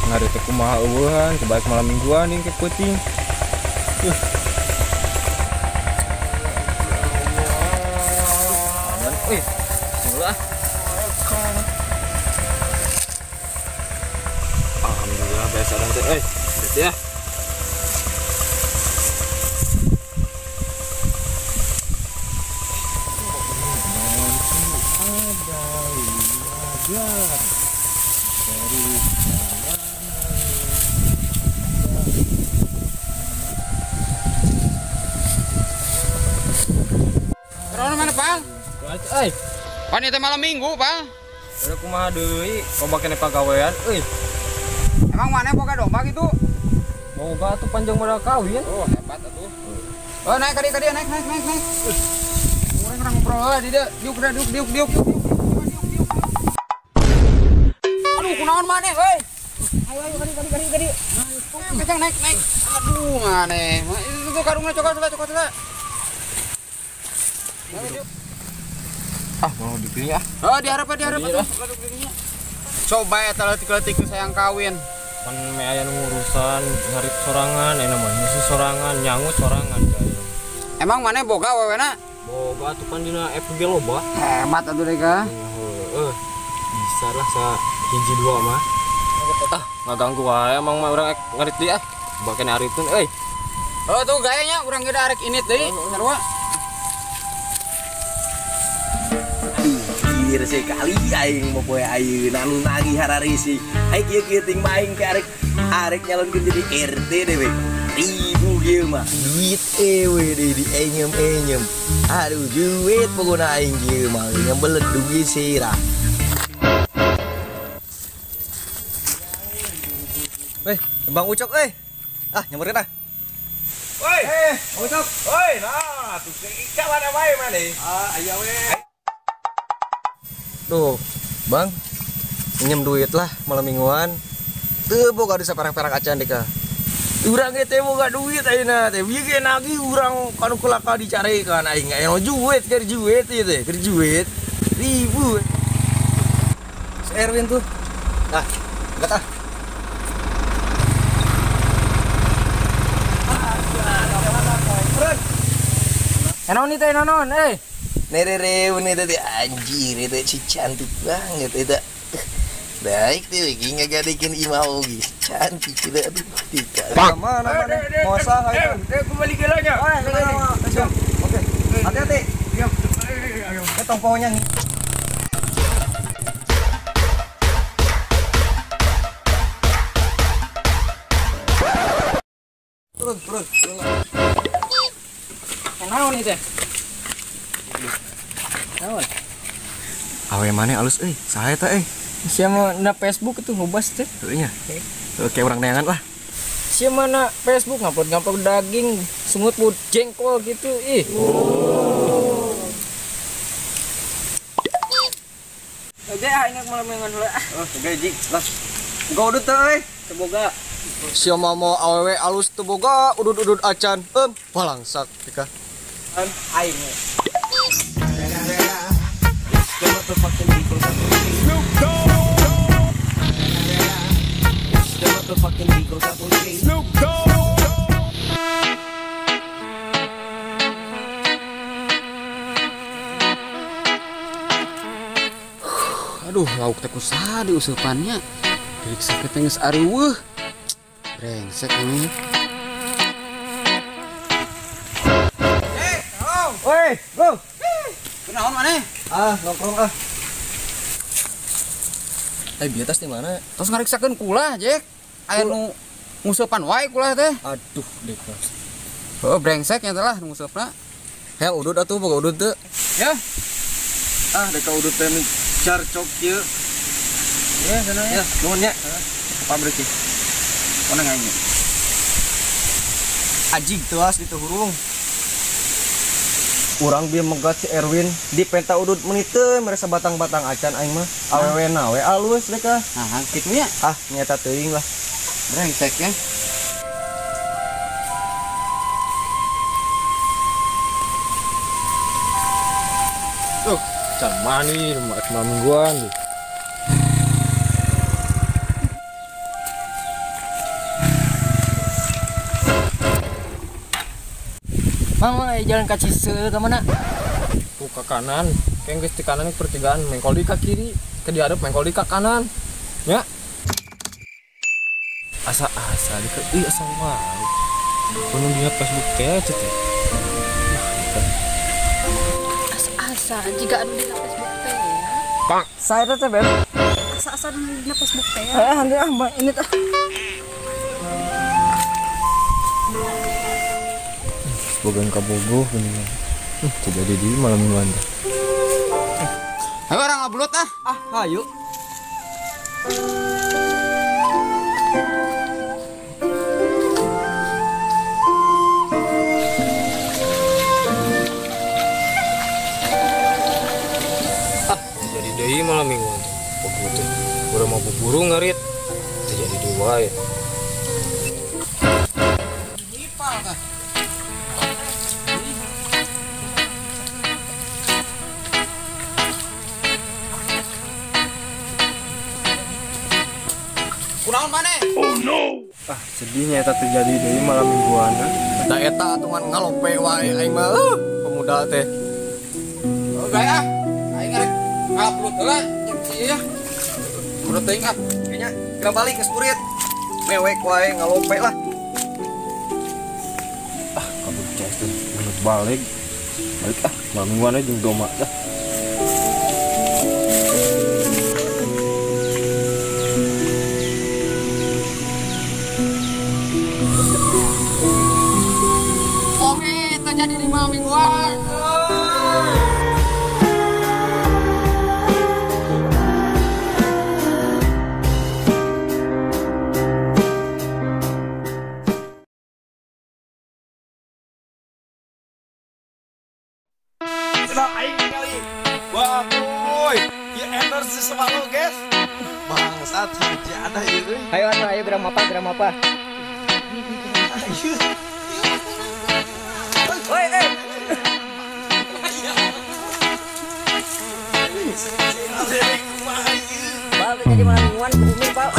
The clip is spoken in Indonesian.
Hari teh kumaha eueuhan, kebaik malam mingguan nih ke peuting. Bismillah. Alhamdulillah biasa dan teh. Berarti ya. Terus mana, Pang? Pan itu malam minggu, Pang. Udah kumaha deui, loba kene pagawean euy. Emang mana boga domba gitu? Boga atuh panjang modal kawin. Oh, hebat atuh. Oh, naik ka dia, naik. Orang ngobrol di dia. Diuk. Aduh, kunaon maneh, euy? Ayo, kadi. Kacang naik. Aduh, maneh. Itu karungna cokot. Mau dipilih ah. Oh, diharap atuh. Coba ya letik sayang kawin. Pan me aya nu urusan ngarit sorangan, mah nyusu sorangan, nyangut sorangan kae. Emang mana boga wewena? Boga atuh pan dina FG loba. Hebat atuh deka. Bisa lah sa hiji dua mah. Ngaganggu wae emang mah urang ngarit deui ah. Coba kene aritun euy. Oh tuh gayanya urang ge arek init deui sarua. Anjir sekali aing mau poe ayeuna anu nagih hararisi. Ai kieu ting main ke arek nyalonkeun jadi RT dewe. Ribu kieu mah. Duit ewe deui di enyem. Aduh duit pokona aing kieu mah ngebelet duit sirah. Bang Ucok nyamperin ah. Woi, Ucok. Woi, nah tuh kawan wae mah deui. Aya we. Tuh, Bang, minjem duit lah malam mingguan. Tuh boga di saperang-perang acan deka. Urang ge teh boga duit ayeuna teh. Bieu ge nagih urang kanu kelaka dicarekan aing aya duit ieu teh, keur duit. Ribu. Si Erwin tuh. Nah, enggak ah. Naon teh naon? Nerereun eta teh anjir eta si cantik banget eta. Baik teh lagi ngagadikeun imau ge. Cantik tidak aduh tika. Mana? Mosa itu. Kembali ke lanya. Oke. Hati-hati. Diam. Tong pohonnya nih. Turun. Naon teh? Naon? Awe mana alus saha eta Sia mah na Facebook itu ngobas teh. Heuh nya. Oke urang neangan lah. Sia mah na Facebook ngupload daging, sungut put jengkol gitu. Oke, ini malam mingguan heula. Gaji lah. Boga udut teh Semoga sia mah mau awewe alus teu boga udud-udud acan. Palangsak tika. aing. Aduh, lauk teh kusaha diusupannya. Diriksa ke teh geus ariweuh. Brengsek ini. Woi, go. Kunaon maneh? Nongkrong bieu tas di mana? Tos ngariksakeun kula, Jek. Aya nu nguseupan wae kula teh. Aduh, dekos. Oh, brengsek nya teh lah nu nguseuepna. Hayang udud atuh boga udud teu. Ya. Deka udud teh carcok kieu. Ya, sana ya. Nuhun nya. Pabrik ieu. Mana nganya? Ajig teuas di teu hurung. Urang bieu megat si Erwin di penta udud meniteun mereka batang-batang acan aing mah awewena we alus deka. Nah, kitu nya. Nyata teuing lah. Brengsek ya. Tuh, can mani rumah mingguan. Mang jalan ka Cisel ka mana? Tuh ke kanan, kayak geus di kanan pertigaan, mengkol di ke kiri, ke diadep mengkol di ke kanan. Ya. Asa-asa di ke asa mau. Penuh dia Facebook teh teh. Asa-asa jika anu dina Facebook teh ya. Pak, Saya teh Beb. Asa-asa dina Facebook teh ya. Handi ini teh. bogan kabogoh gini. Terjadi di malam mingguan. Ayo orang ngablut ah. Ayo. Terjadi deui malam mingguan. Bogoh teh. Udah mau buru ngarit. Terjadi deui wae. Kunaon maneh? Sedihnya eta terjadi deui malam mingguan. Da eta atuhan ngalope wae aing mah pemuda teh. Oke ah. Aing ngarek ngablut heula jeung si ieu. Udah teuing ah. Kayaknya kena balik ke Spurit. Mewek wae ngalope lah. Kabur cek teh menurut balik malam mingguan aja jeung doma dah. Oke, terjadi di malam mingguan. Cenah aing kali. Wah, boy. Ieu energi selalu, guys. Bangsat hiji ada ieu. Ayo geram apa? Woi, Balik jadi malam mingguan bumi, Pak.